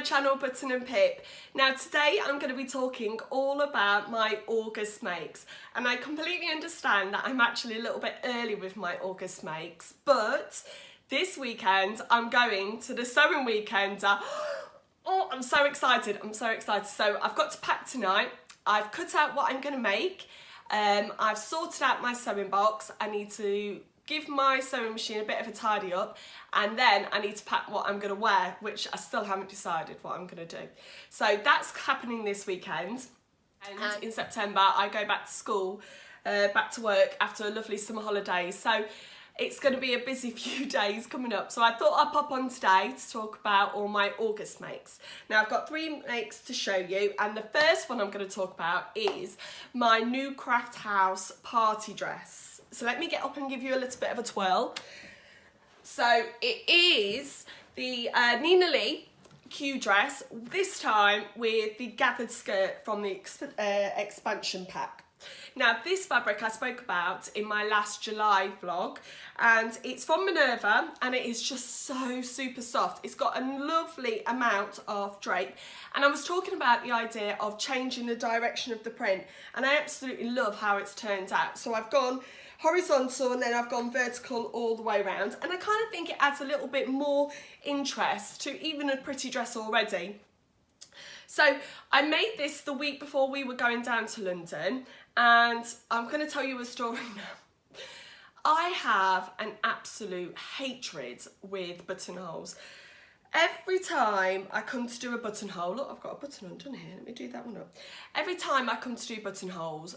channel, Button and Pip. Now today I'm going to be talking all about my August makes, and I completely understand that I'm actually a little bit early with my August makes, but this weekend I'm going to the sewing weekend. Oh, I'm so excited, So I've got to pack tonight. I've cut out what I'm going to make. I've sorted out my sewing box. I need to give my sewing machine a bit of a tidy up, and then I need to pack what I'm going to wear, which I still haven't decided what I'm going to do. So that's happening this weekend, and in September I go back to school, back to work after a lovely summer holiday. So it's going to be a busy few days coming up. So I thought I'd pop on today to talk about all my August makes. Now I've got 3 makes to show you, and the first one I'm going to talk about is my new Craft House party dress. So let me get up and give you a little bit of a twirl. So it is the Nina Lee Q dress, this time with the gathered skirt from the expansion pack. Now this fabric I spoke about in my last July vlog, and it's from Minerva, and it is just so super soft. It's got a lovely amount of drape, and I was talking about the idea of changing the direction of the print, and I absolutely love how it's turned out. So I've gone horizontal and then I've gone vertical all the way around, and I kind of think it adds a little bit more interest to even a pretty dress already. So I made this the week before we were going down to London, and I'm going to tell you a story now. I have an absolute hatred with buttonholes. Every time I come to do a buttonhole, look, I've got a button undone here, let me do that one up. Every time I come to do buttonholes,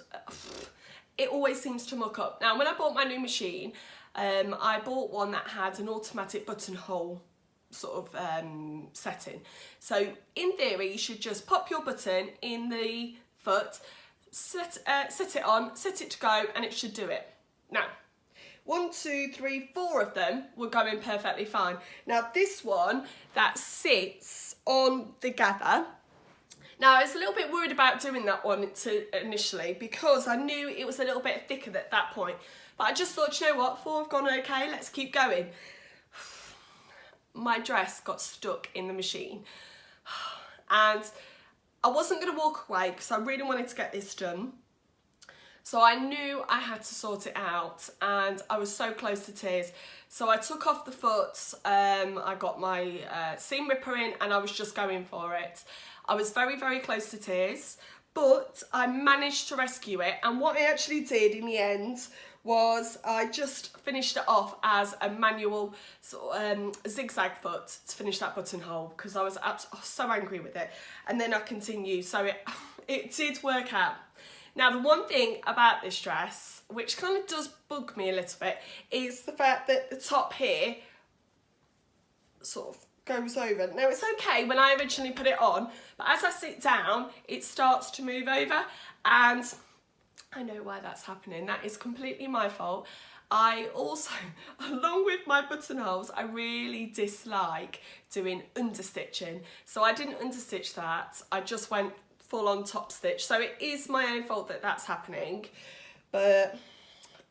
it always seems to muck up. Now when I bought my new machine, I bought one that had an automatic buttonhole sort of setting. So in theory you should just pop your button in the foot, set it on, set it to go, and it should do it. Now 1, 2, 3, 4 of them were going perfectly fine. Now this one that sits on the gather, now I was a little bit worried about doing that one initially because I knew it was a little bit thicker at that point, but I just thought, you know what, 4 have gone okay, let's keep going. My dress got stuck in the machine, and I wasn't going to walk away because I really wanted to get this done. So I knew I had to sort it out, and I was so close to tears. So I took off the foots, I got my seam ripper in, and I was just going for it. I was very, very close to tears, but I managed to rescue it. And what I actually did in the end was I just finished it off as a manual sort of, zigzag foot to finish that buttonhole because I was so angry with it. And then I continued, so it did work out. Now the one thing about this dress, which kind of does bug me a little bit, is the fact that the top here sort of goes over. Now it's okay when I originally put it on, but as I sit down it starts to move over, and I know why that's happening. That is completely my fault. I also, along with my buttonholes, I really dislike doing understitching, so I didn't understitch that. I just went full on top stitch, so it is my own fault that that's happening. But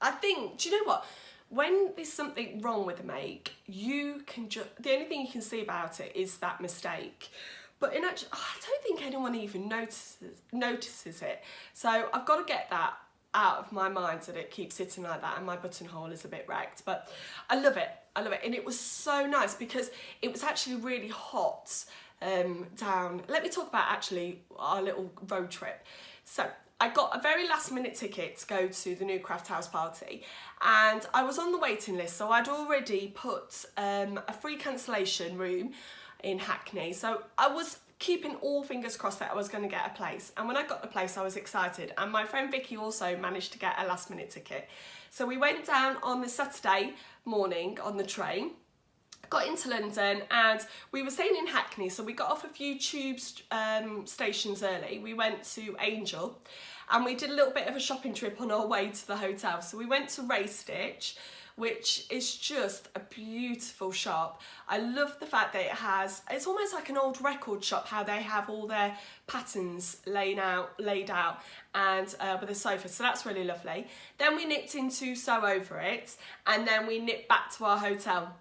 I think, do you know what, when there's something wrong with a make, you can just, the only thing you can see about it is that mistake. But in actual, I don't think anyone even notices it. So I've got to get that out of my mind that it keeps sitting like that, and my buttonhole is a bit wrecked. But I love it, and it was so nice because it was actually really hot down. Let me talk about actually our little road trip. So I got a very last minute ticket to go to the new Craft House party, and I was on the waiting list, so I'd already put a free cancellation room in Hackney, so I was keeping all fingers crossed that I was going to get a place. And when I got the place I was excited, and my friend Vicky also managed to get a last minute ticket. So we went down on the Saturday morning on the train, got into London, and we were staying in Hackney, so we got off a few tube stations early. We went to Angel, and we did a little bit of a shopping trip on our way to the hotel. So we went to Ray Stitch, which is just a beautiful shop. I love the fact that it has, it's almost like an old record shop, how they have all their patterns laid out and with a sofa, so that's really lovely. Then we nipped into Sew Over It, and then we nipped back to our hotel.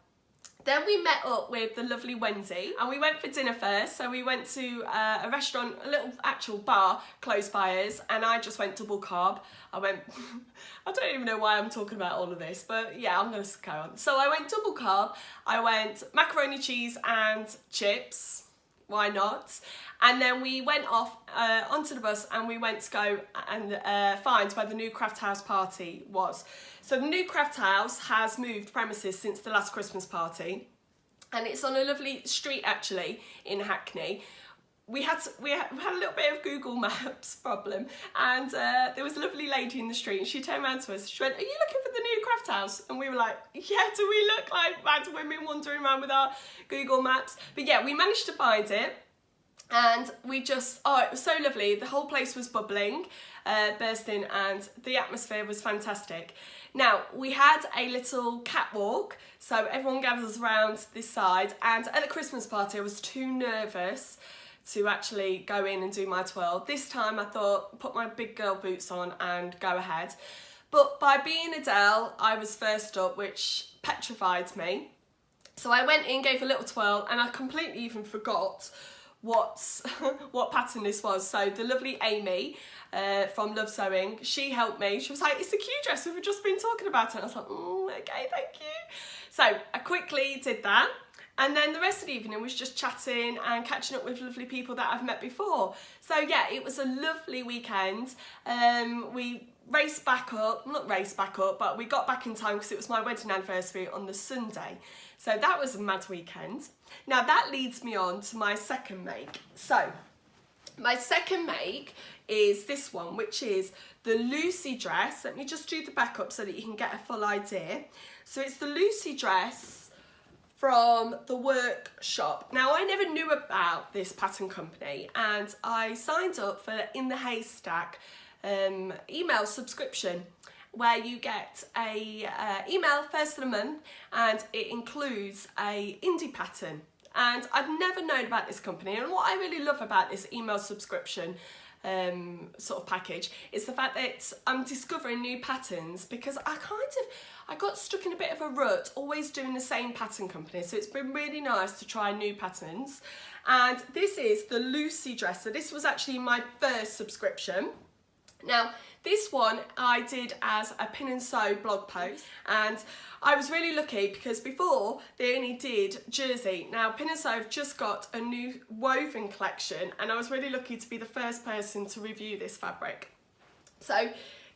Then we met up with the lovely Wendy and we went for dinner first. So we went to a restaurant, a little actual bar close by us, and I just went double carb. I don't even know why I'm talking about all of this, but yeah, I'm going to go on. So I went double carb, I went macaroni, cheese and chips. Why not? And then we went off onto the bus and we went to go and find where the new Craft House party was. So the new Craft House has moved premises since the last Christmas party, and it's on a lovely street actually in Hackney. We had a little bit of Google Maps problem, and there was a lovely lady in the street and she turned around to us. She went, "Are you looking for the new Craft House?" And we were like, "Yeah, do we look like mad women wandering around with our Google Maps?" But yeah, we managed to find it. And we just, oh, it was so lovely. The whole place was bubbling, bursting, and the atmosphere was fantastic. Now, we had a little catwalk, so everyone gathers around this side, and at the Christmas party I was too nervous to actually go in and do my twirl. This time I thought, put my big girl boots on and go ahead. But by being Adele, I was first up, which petrified me. So I went in, gave a little twirl, and I completely even forgot what pattern this was. So the lovely Amy from Love Sewing, she helped me. She was like, "It's the Q dress, we've just been talking about it." And I was like, "Okay, thank you." So I quickly did that, and then the rest of the evening was just chatting and catching up with lovely people that I've met before. So yeah, it was a lovely weekend. We raced back up, not raced back up, but we got back in time because it was my wedding anniversary on the Sunday. So that was a mad weekend. Now that leads me on to my second make. So my second make is this one, which is the Lucy dress. Let me just do the back up so that you can get a full idea. So it's the Lucy dress from the workshop. Now I never knew about this pattern company, and I signed up for In the Haystack email subscription, where you get a email first of the month, and it includes a indie pattern. And I've never known about this company, and what I really love about this email subscription sort of package is the fact that I'm discovering new patterns, because I got stuck in a bit of a rut always doing the same pattern company. So it's been really nice to try new patterns. And this is the Lucy dress. So this was actually my first subscription. Now this one I did as a pin and sew blog post, and I was really lucky because before they only did jersey. Now Pin and Sew have just got a new woven collection, and I was really lucky to be the first person to review this fabric. So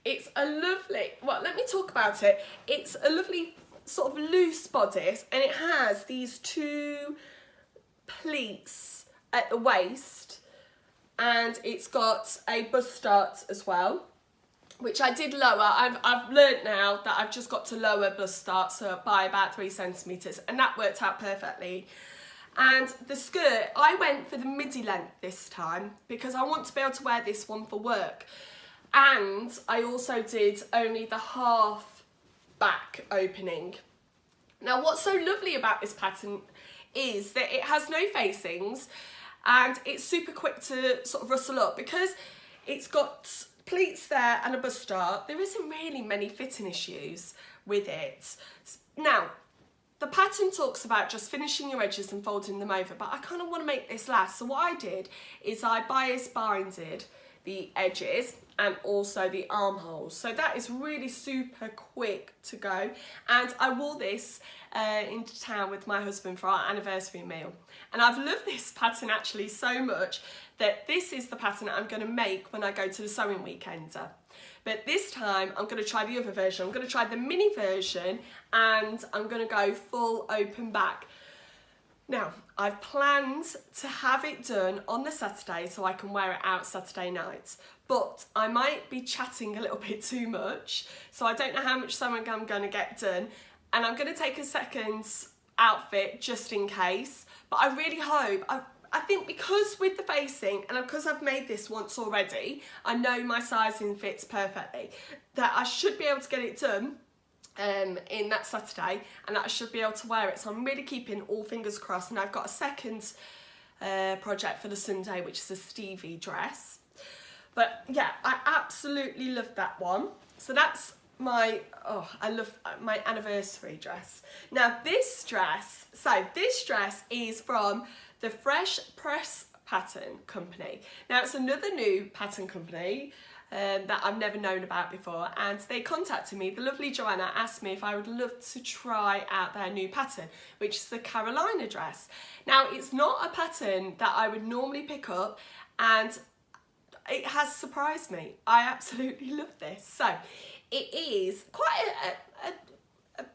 it's a lovely, well, let me talk about it. It's a lovely sort of loose bodice, and it has these two pleats at the waist, and it's got a bust dart as well, which I did lower. I've learnt now that I've just got to lower bust darts by about 3 centimetres, and that worked out perfectly. And the skirt, I went for the midi length this time because I want to be able to wear this one for work. And I also did only the half back opening. Now what's so lovely about this pattern is that it has no facings, and it's super quick to sort of rustle up because it's got pleats there and a bust dart. There isn't really many fitting issues with it. Now, the pattern talks about just finishing your edges and folding them over, but I kind of want to make this last. So what I did is I bias binded the edges and also the armholes. So that is really super quick to go. And I wore this into town with my husband for our anniversary meal. And I've loved this pattern actually so much that this is the pattern I'm going to make when I go to the sewing weekender. But this time I'm going to try the other version. I'm going to try the mini version, and I'm going to go full open back. Now, I've planned to have it done on the Saturday so I can wear it out Saturday night, but I might be chatting a little bit too much, so I don't know how much sewing I'm going to get done, and I'm going to take a second outfit just in case. But I really hope, I think because with the facing, and because I've made this once already, I know my sizing fits perfectly, that I should be able to get it done in that Saturday, and that I should be able to wear it. So I'm really keeping all fingers crossed. And I've got a second project for the Sunday, which is a Stevie dress. But yeah, I absolutely love that one. So that's I love my anniversary dress. Now this dress is from the Fresh Press Pattern Company. Now it's another new pattern company that I've never known about before, and they contacted me. The lovely Joanna asked me if I would love to try out their new pattern, which is the Karolina Dress. Now it's not a pattern that I would normally pick up, and it has surprised me. I absolutely love this. So it is quite a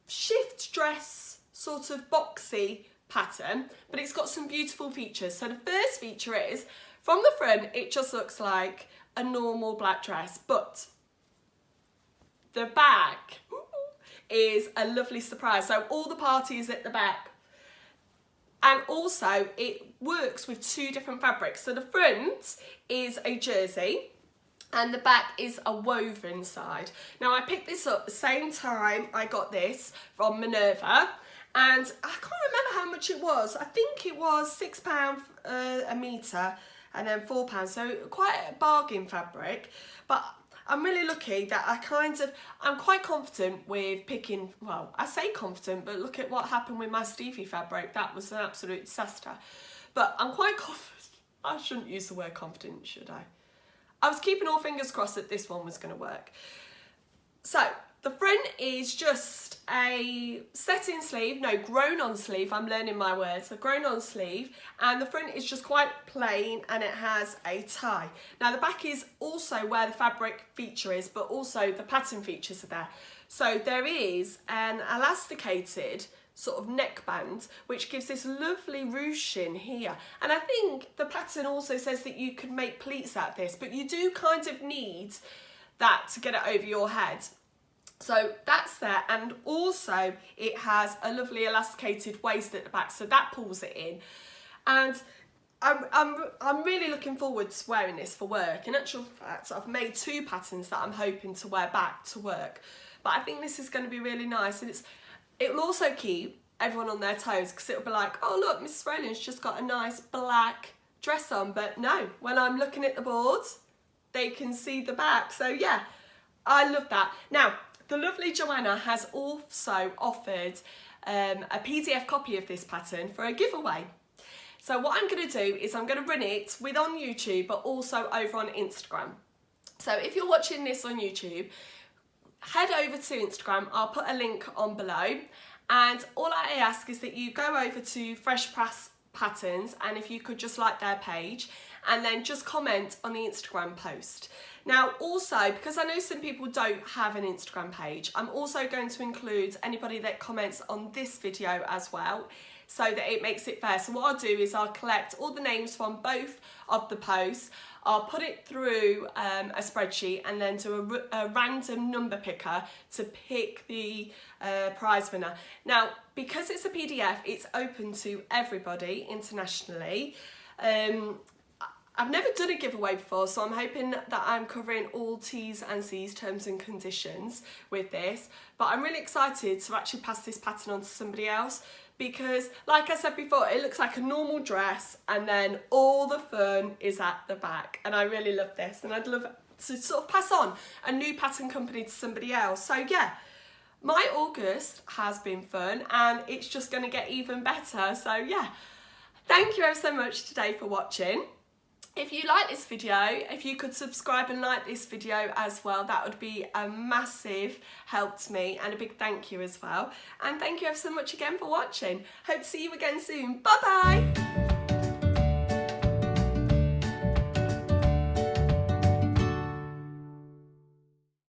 shift dress, sort of boxy pattern, but it's got some beautiful features. So the first feature is, from the front, it just looks like a normal black dress, but the back is a lovely surprise. So all the party is at the back, and also it works with two different fabrics. So the front is a jersey and the back is a woven side. Now I picked this up the same time I got this from Minerva, and I can't remember how much it was. I think it was £6 a metre and then £4, so quite a bargain fabric. But I'm really lucky that I'm quite confident with picking, well, I say confident, but look at what happened with my Stevie fabric. That was an absolute disaster. But I'm quite confident. I shouldn't use the word confident, should I? I was keeping all fingers crossed that this one was going to work. So the front is just a set-in sleeve, no, grown-on sleeve. I'm learning my words. A grown-on sleeve, and the front is just quite plain, and it has a tie. Now the back is also where the fabric feature is, but also the pattern features are there. So there is an elasticated sort of neckband, which gives this lovely ruching here. And I think the pattern also says that you could make pleats out of this, but you do kind of need that to get it over your head. So that's there, and also it has a lovely elasticated waist at the back, so that pulls it in. And I'm really looking forward to wearing this for work. In actual fact, I've made two patterns that I'm hoping to wear back to work, but I think this is going to be really nice, and it will also keep everyone on their toes, because it'll be like, oh look, Mrs. Rowland's just got a nice black dress on. But no, when I'm looking at the board, they can see the back. So yeah, I love that. Now the lovely Joanna has also offered a PDF copy of this pattern for a giveaway. So what I'm going to do is I'm going to run it on YouTube, but also over on Instagram. So if you're watching this on YouTube, head over to Instagram. I'll put a link on below, and all I ask is that you go over to Fresh Press Patterns, and if you could just like their page and then just comment on the Instagram post. Now also, because I know some people don't have an Instagram page, I'm also going to include anybody that comments on this video as well, so that it makes it fair. So what I'll do is I'll collect all the names from both of the posts, I'll put it through a spreadsheet, and then do a random number picker to pick the prize winner. Now, because it's a PDF, it's open to everybody internationally. I've never done a giveaway before, so I'm hoping that I'm covering all T's and C's, terms and conditions, with this. But I'm really excited to actually pass this pattern on to somebody else, because like I said before, it looks like a normal dress and then all the fun is at the back. And I really love this, and I'd love to sort of pass on a new pattern company to somebody else. So yeah, my August has been fun, and it's just going to get even better. So yeah, thank you ever so much today for watching. If you like this video, if you could subscribe and like this video as well, that would be a massive help to me, and a big thank you as well. And thank you ever so much again for watching. Hope to see you again soon. Bye bye.